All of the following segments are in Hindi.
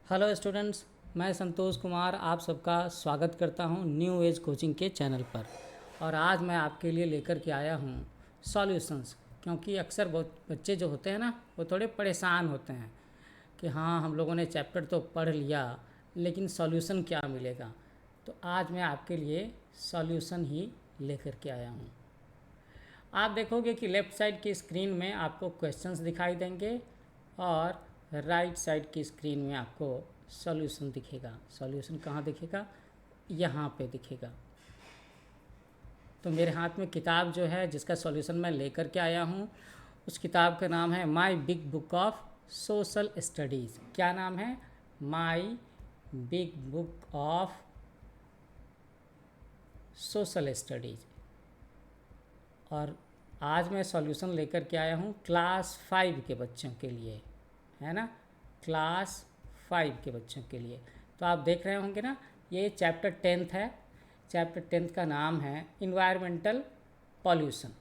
हेलो स्टूडेंट्स, मैं संतोष कुमार आप सबका स्वागत करता हूं न्यू एज कोचिंग के चैनल पर। और आज मैं आपके लिए लेकर के आया हूं सॉल्यूशंस। क्योंकि अक्सर बहुत बच्चे जो होते हैं ना, वो थोड़े परेशान होते हैं कि हाँ, हम लोगों ने चैप्टर तो पढ़ लिया लेकिन सॉल्यूशन क्या मिलेगा। तो आज मैं आपके लिए सॉल्यूशन ही लेकर के आया हूँ। आप देखोगे कि लेफ़्ट साइड की स्क्रीन में आपको क्वेश्चंस दिखाई देंगे और राइट साइड की स्क्रीन में आपको सॉल्यूशन दिखेगा। सॉल्यूशन कहाँ दिखेगा? यहाँ पे दिखेगा। तो मेरे हाथ में किताब जो है जिसका सॉल्यूशन मैं लेकर के आया हूँ, उस किताब का नाम है माई big book of social studies. क्या नाम है? माई big book of social studies. और आज मैं सॉल्यूशन लेकर के आया हूँ क्लास 5 के बच्चों के लिए, है ना, क्लास 5 के बच्चों के लिए। तो आप देख रहे होंगे ना, ये चैप्टर 10th है। चैप्टर 10th का नाम है इन्वायरमेंटल पॉल्यूशन।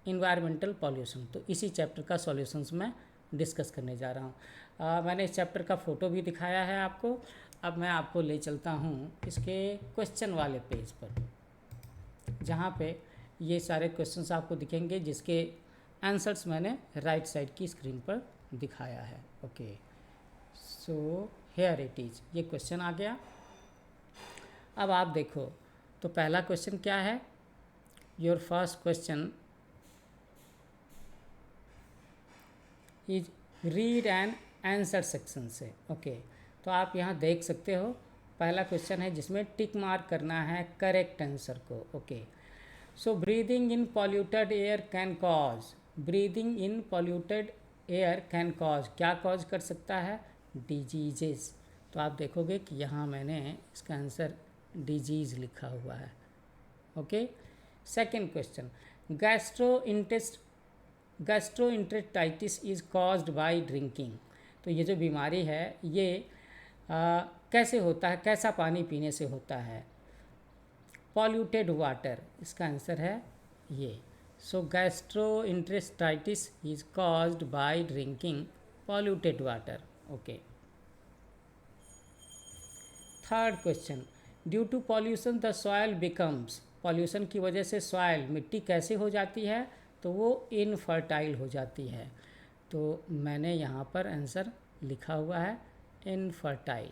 इन्वायरमेंटल पॉल्यूशन, तो इसी चैप्टर का सॉल्यूशंस मैं डिस्कस करने जा रहा हूँ। मैंने इस चैप्टर का फ़ोटो भी दिखाया है आपको। अब मैं आपको ले चलता हूँ इसके क्वेश्चन वाले पेज पर, जहाँ पे ये सारे क्वेश्चंस आपको दिखेंगे जिसके आंसर्स मैंने राइट साइड की स्क्रीन पर दिखाया है। Okay, so here it is, ये क्वेश्चन आ गया। अब आप देखो, तो पहला क्वेश्चन क्या है? Your first question is read and answer section से। ओके, तो आप यहाँ देख सकते हो, पहला क्वेश्चन है जिसमें टिक मार्क करना है करेक्ट आंसर को। Okay, so breathing in polluted air can cause, breathing in polluted air can cause, क्या कॉज कर सकता है? डिजीजेस। तो आप देखोगे कि यहाँ मैंने इसका आंसर डिजीज़ लिखा हुआ है। Okay, second question, gastroenteritis is caused by drinking. तो ये जो बीमारी है ये कैसे होता है, कैसा पानी पीने से होता है? पॉल्यूटेड वाटर, इसका आंसर है ये। So gastroenteritis is caused by drinking polluted water. Okay, third question, due to pollution the soil becomes, pollution की वजह से सॉयल, मिट्टी कैसे हो जाती है? तो वो इनफर्टाइल हो जाती है। तो मैंने यहाँ पर आंसर लिखा हुआ है infertile.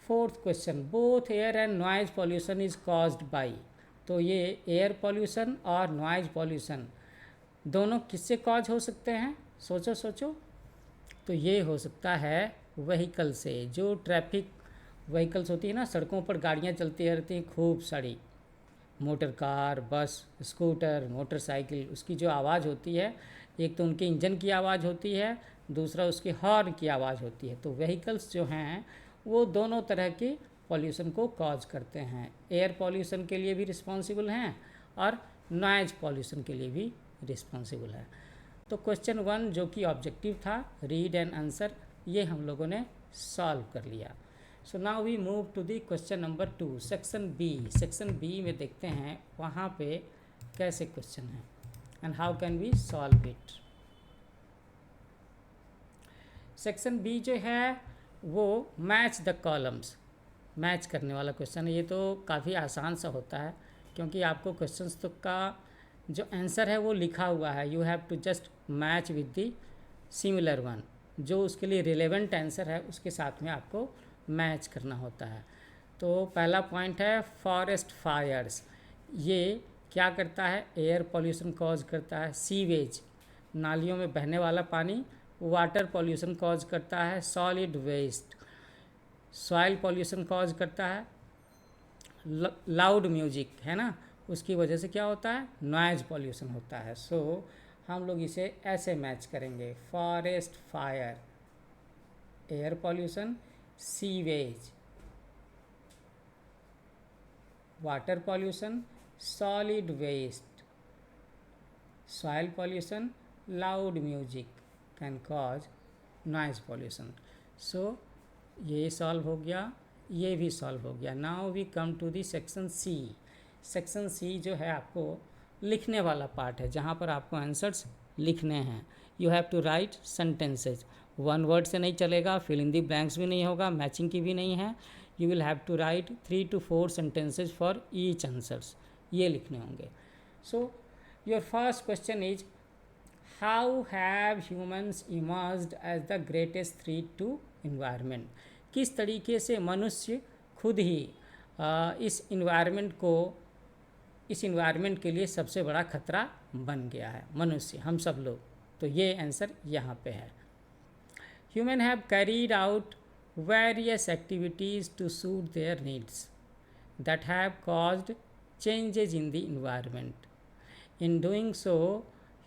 Fourth question, both air and noise pollution is caused by, तो ये एयर पॉल्यूशन और नॉइज़ पॉल्यूशन दोनों किससे कॉज हो सकते हैं? सोचो सोचो। तो ये हो सकता है व्हीकल से, जो ट्रैफिक व्हीकल्स होती है ना, सड़कों पर गाड़ियाँ चलती रहती हैं खूब सारी, मोटर कार, बस, स्कूटर, मोटरसाइकिल, उसकी जो आवाज़ होती है, एक तो उनके इंजन की आवाज़ होती है, दूसरा उसके हॉर्न की आवाज़ होती है। तो व्हीकल्स जो हैं वो दोनों तरह के पॉल्यूशन को कॉज करते हैं, एयर पॉल्यूशन के लिए भी रिस्पॉन्सिबल हैं और नॉइज़ पॉल्यूशन के लिए भी रिस्पॉन्सिबल है। तो क्वेश्चन 1 जो कि ऑब्जेक्टिव था, रीड एंड आंसर, ये हम लोगों ने सॉल्व कर लिया। So now we move to the question number 2, section B. Section B में देखते हैं वहाँ पे कैसे क्वेश्चन है and how can we solve it. Section B जो है वो मैच द कॉलम्स, मैच करने वाला क्वेश्चन है। ये तो काफ़ी आसान सा होता है, क्योंकि आपको क्वेश्चंस तो का जो आंसर है वो लिखा हुआ है, you have to just match with the similar one, जो उसके लिए रिलेवेंट आंसर है उसके साथ में आपको मैच करना होता है। तो पहला पॉइंट है फॉरेस्ट फायर्स, ये क्या करता है? एयर पॉल्यूशन कॉज करता है। सीवेज, नालियों में बहने वाला पानी, वाटर पॉल्यूशन कॉज करता है। Solid waste, soil pollution cause करता है। लाउड म्यूजिक है ना, उसकी वजह से क्या होता है? नॉइज़ पॉल्यूशन होता है। सो हम लोग इसे ऐसे मैच करेंगे, forest fire, air pollution, sewage, water pollution, solid waste, soil pollution, loud music can cause noise pollution. So ये सॉल्व हो गया, ये भी सॉल्व हो गया। Now we come to the section C. Section C जो है आपको लिखने वाला पार्ट है, जहाँ पर आपको आंसर्स लिखने हैं। You have to write sentences, one word से नहीं चलेगा, फिल इन द ब्लैंक्स भी नहीं होगा, मैचिंग की भी नहीं है। You will have to write 3 to 4 sentences for each answers, ये लिखने होंगे। So your first question is how have humans emerged as the greatest threat to environment. किस तरीके से मनुष्य खुद ही इस इन्वायरमेंट के लिए सबसे बड़ा खतरा बन गया है, मनुष्य, हम सब लोग। तो ये आंसर यहाँ पे है। Human have carried out various activities to suit their needs that have caused changes in the environment. In doing so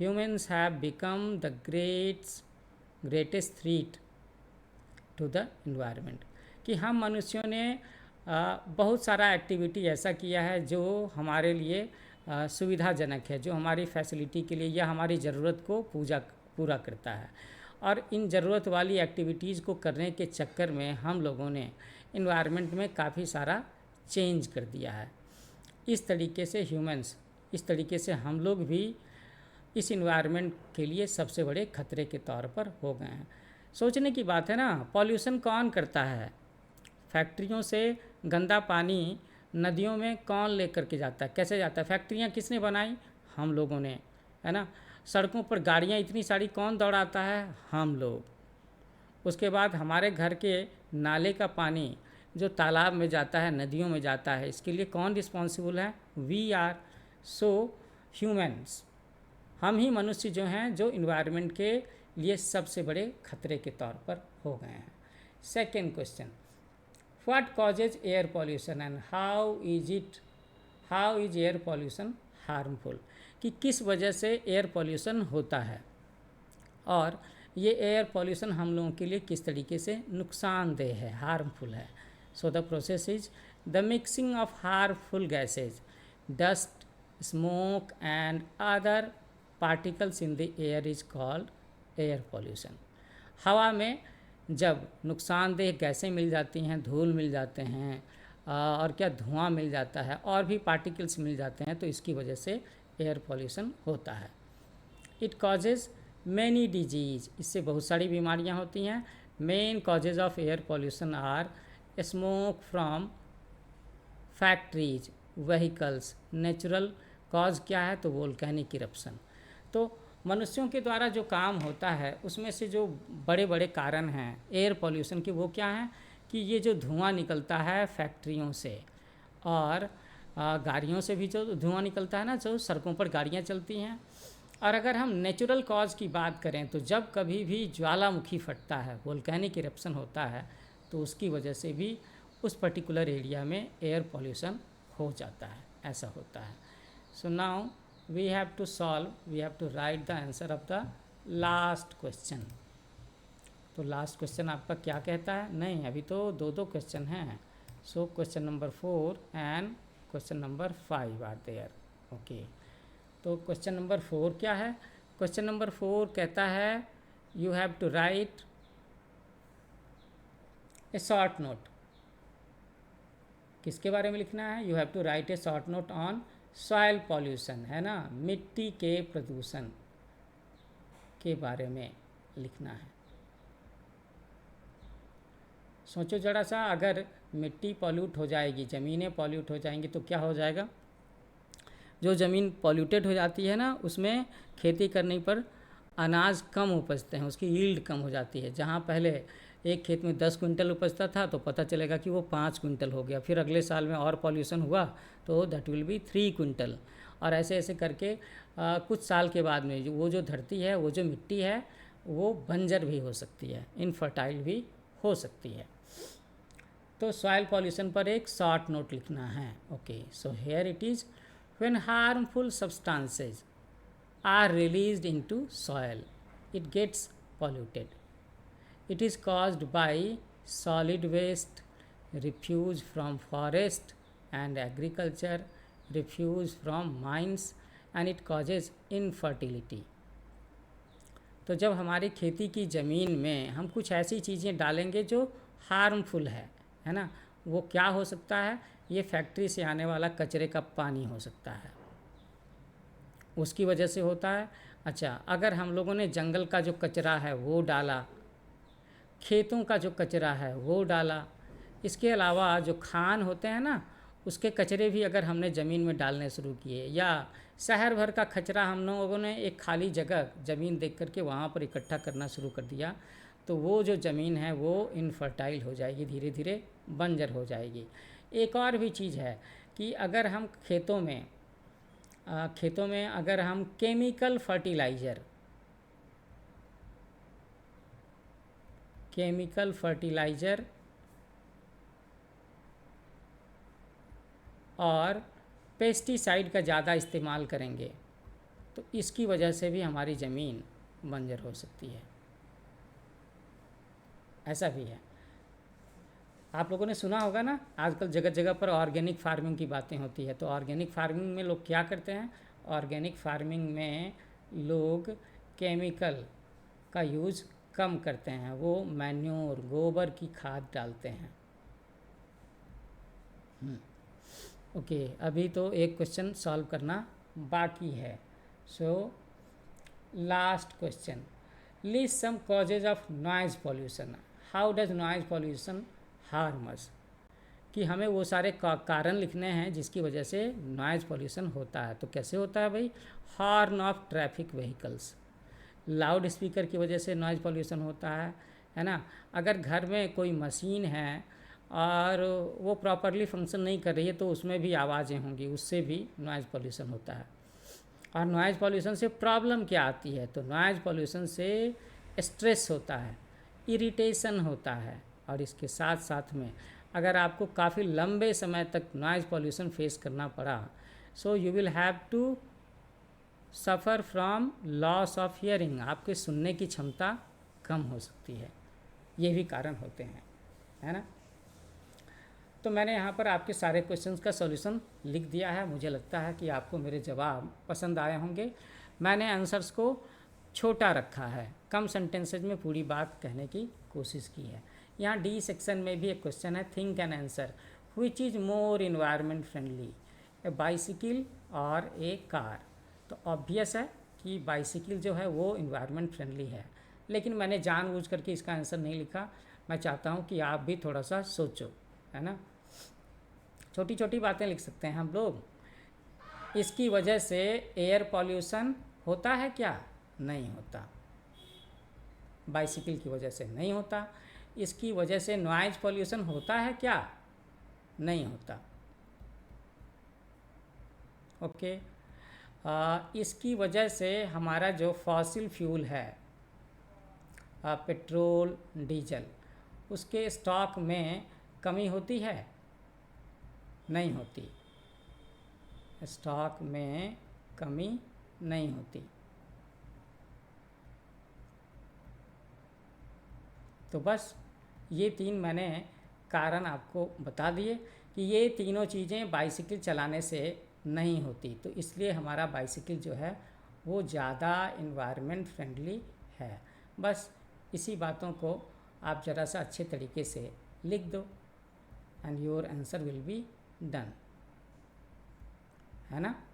humans have become the greatest threat to the environment. कि हम मनुष्यों ने बहुत सारा एक्टिविटी ऐसा किया है जो हमारे लिए सुविधाजनक है, जो हमारी फैसिलिटी के लिए या हमारी ज़रूरत को पूरा करता है। और इन ज़रूरत वाली एक्टिविटीज़ को करने के चक्कर में हम लोगों ने इन्वायरमेंट में काफ़ी सारा चेंज कर दिया है। इस तरीके से हम लोग भी इस इन्वायरमेंट के लिए सबसे बड़े खतरे के तौर पर हो गए हैं। सोचने की बात है ना, पॉल्यूशन कौन करता है? फैक्ट्रियों से गंदा पानी नदियों में कौन लेकर के जाता है, कैसे जाता है? फैक्ट्रियाँ किसने बनाई? हम लोगों ने, है ना। सड़कों पर गाड़ियाँ इतनी सारी कौन दौड़ाता है? हम लोग। उसके बाद हमारे घर के नाले का पानी जो तालाब में जाता है, नदियों में जाता है, इसके लिए कौन रिस्पॉन्सिबल है? We are. सो ह्यूमन्स, हम ही मनुष्य जो हैं, जो इन्वायरमेंट के लिए सबसे बड़े खतरे के तौर पर हो गए हैं। Second question, what causes air pollution and how is air pollution harmful. कि किस वजह से एयर पॉल्यूशन होता है और ये एयर पॉल्यूशन हम लोगों के लिए किस तरीके से नुकसानदेह है, हार्मफुल है। So the process is the mixing of harmful gases, dust, smoke and other particles in the air is called air pollution. हवा में जब नुकसानदेह गैसें मिल जाती हैं, धूल मिल जाते हैं और क्या धुआं मिल जाता है और भी पार्टिकल्स मिल जाते हैं, तो इसकी वजह से एयर पॉल्यूशन होता है। इट कॉजेज़ मैनी डिजीज़, इससे बहुत सारी बीमारियां होती हैं। Main causes of air pollution are smoke from factories, vehicles. Natural cause क्या है? तो वोल्केनिक इरप्शन। तो मनुष्यों के द्वारा जो काम होता है उसमें से जो बड़े बड़े कारण हैं एयर पॉल्यूशन के, वो क्या हैं? कि ये जो धुआं निकलता है फैक्ट्रियों से और गाड़ियों से भी जो धुआं निकलता है ना, जो सड़कों पर गाड़ियाँ चलती हैं। और अगर हम नेचुरल कॉज की बात करें तो जब कभी भी ज्वालामुखी फटता है, वोल्केनिक इरप्शन होता है, तो उसकी वजह से भी उस पर्टिकुलर एरिया में एयर पॉल्यूशन हो जाता है, ऐसा होता है। So now we have to write the answer of the last question। तो लास्ट क्वेश्चन आपका क्या कहता है? नहीं, अभी तो दो क्वेश्चन हैं। So question number 4 and question number 5 are there. Okay, तो क्वेश्चन नंबर 4 क्या है? क्वेश्चन नंबर 4 कहता है you have to write a short note. किसके बारे में लिखना है? You have to write a short note on soil pollution, है ना, मिट्टी के प्रदूषण के बारे में लिखना है। सोचो जरा सा, अगर मिट्टी पॉल्यूट हो जाएगी, ज़मीनें पॉल्यूट हो जाएंगी तो क्या हो जाएगा? जो ज़मीन पॉल्यूटेड हो जाती है ना, उसमें खेती करने पर अनाज कम उपजते हैं, उसकी यील्ड कम हो जाती है। जहाँ पहले एक खेत में 10 क्विंटल उपजता था तो पता चलेगा कि वो 5 क्विंटल हो गया। फिर अगले साल में और पॉल्यूशन हुआ तो दैट विल बी 3 क्विंटल। और ऐसे ऐसे करके कुछ साल के बाद में वो जो धरती है, वो जो मिट्टी है, वो बंजर भी हो सकती है, इनफर्टाइल भी हो सकती है। तो सॉइल पॉल्यूशन पर एक शॉर्ट नोट लिखना है। Okay, so here it is, when harmful substances are released into soil it gets polluted. It is caused by solid waste, refuse from forest and agriculture, refuse from mines, and it causes infertility. तो जब हमारी खेती की ज़मीन में हम कुछ ऐसी चीज़ें डालेंगे जो हार्मफुल है ना, वो क्या हो सकता है? ये फैक्ट्री से आने वाला कचरे का पानी हो सकता है, उसकी वजह से होता है। अच्छा, अगर हम लोगों ने जंगल का जो कचरा है वो डाला खेतों का जो कचरा है वो डाला। इसके अलावा जो खान होते हैं ना, उसके कचरे भी अगर हमने ज़मीन में डालने शुरू किए, या शहर भर का कचरा हम लोगों ने एक खाली जगह ज़मीन देख करके वहाँ पर इकट्ठा करना शुरू कर दिया, तो वो जो ज़मीन है वो इनफर्टाइल हो जाएगी, धीरे धीरे बंजर हो जाएगी। एक और भी चीज़ है कि अगर हम खेतों में अगर हम केमिकल फर्टिलाइज़र और पेस्टिसाइड का ज़्यादा इस्तेमाल करेंगे तो इसकी वजह से भी हमारी ज़मीन बंजर हो सकती है। ऐसा भी है। आप लोगों ने सुना होगा ना, आजकल जगह जगह पर ऑर्गेनिक फार्मिंग की बातें होती है। तो ऑर्गेनिक फार्मिंग में लोग क्या करते हैं? ऑर्गेनिक फार्मिंग में लोग केमिकल का यूज़ कम करते हैं, वो मैन्योर, गोबर की खाद डालते हैं। ओके, अभी तो एक क्वेश्चन सॉल्व करना बाकी है। So last question, list some causes of noise pollution. How does noise pollution harm us? कि हमें वो सारे कारण लिखने हैं जिसकी वजह से नॉइज़ पॉल्यूशन होता है। तो कैसे होता है भाई? Horn of traffic vehicles, loud speaker की वजह से नॉइज़ पॉल्यूशन होता है ना। अगर घर में कोई मशीन है और वो प्रॉपरली फंक्शन नहीं कर रही है तो उसमें भी आवाज़ें होंगी, उससे भी नॉइज़ पॉल्यूशन होता है। और नॉइज़ पॉल्यूशन से प्रॉब्लम क्या आती है? तो नॉइज़ पॉल्यूशन से स्ट्रेस होता है, इरिटेशन होता है, और इसके साथ साथ में अगर आपको काफ़ी लंबे समय तक नॉइज़ पॉल्यूशन फेस करना पड़ा, so you will have to suffer from loss of hearing. आपके सुनने की क्षमता कम हो सकती है। ये भी कारण होते हैं, है ना। तो मैंने यहाँ पर आपके सारे क्वेश्चंस का सॉल्यूशन लिख दिया है। मुझे लगता है कि आपको मेरे जवाब पसंद आए होंगे। मैंने आंसर्स को छोटा रखा है, कम सेंटेंसेज में पूरी बात कहने की कोशिश की है। यहाँ डी सेक्शन में भी एक क्वेश्चन है, think and answer which is more environment friendly, A bicycle और ए कार। तो ऑब्वियस है कि बाइसिकल जो है वो इन्वायरमेंट फ्रेंडली है, लेकिन मैंने जानबूझ करके इसका आंसर नहीं लिखा। मैं चाहता हूँ कि आप भी थोड़ा सा सोचो, है ना। छोटी छोटी बातें लिख सकते हैं हम लोग। इसकी वजह से एयर पॉल्यूशन होता है क्या? नहीं होता। बाइसिकल की वजह से नहीं होता। इसकी वजह से नॉइज़ पॉल्यूशन होता है क्या? नहीं होता। ओके। इसकी वजह से हमारा जो फॉसिल फ्यूल है, पेट्रोल, डीजल, उसके स्टॉक में कमी होती है? नहीं होती। स्टॉक में कमी नहीं होती। तो बस ये तीन मैंने कारण आपको बता दिए कि ये तीनों चीज़ें बाइसिकल चलाने से नहीं होती। तो इसलिए हमारा बाइसिकल जो है वो ज़्यादा इन्वायरमेंट फ्रेंडली है। बस इसी बातों को आप ज़रा सा अच्छे तरीके से लिख दो and your answer will be done, है ना।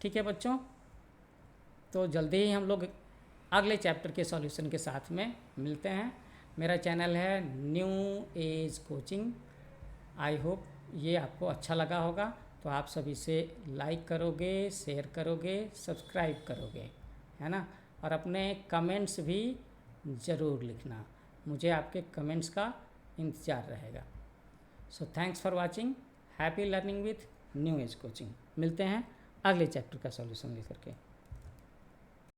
ठीक है बच्चों, तो जल्दी ही हम लोग अगले चैप्टर के सॉल्यूशन के साथ में मिलते हैं। मेरा चैनल है new age coaching. I hope ये आपको अच्छा लगा होगा। तो आप सभी से लाइक करोगे, शेयर करोगे, सब्सक्राइब करोगे, है ना। और अपने कमेंट्स भी ज़रूर लिखना, मुझे आपके कमेंट्स का इंतज़ार रहेगा। So thanks for watching. Happy learning with new age coaching. मिलते हैं अगले चैप्टर का सॉल्यूशन लेकर के।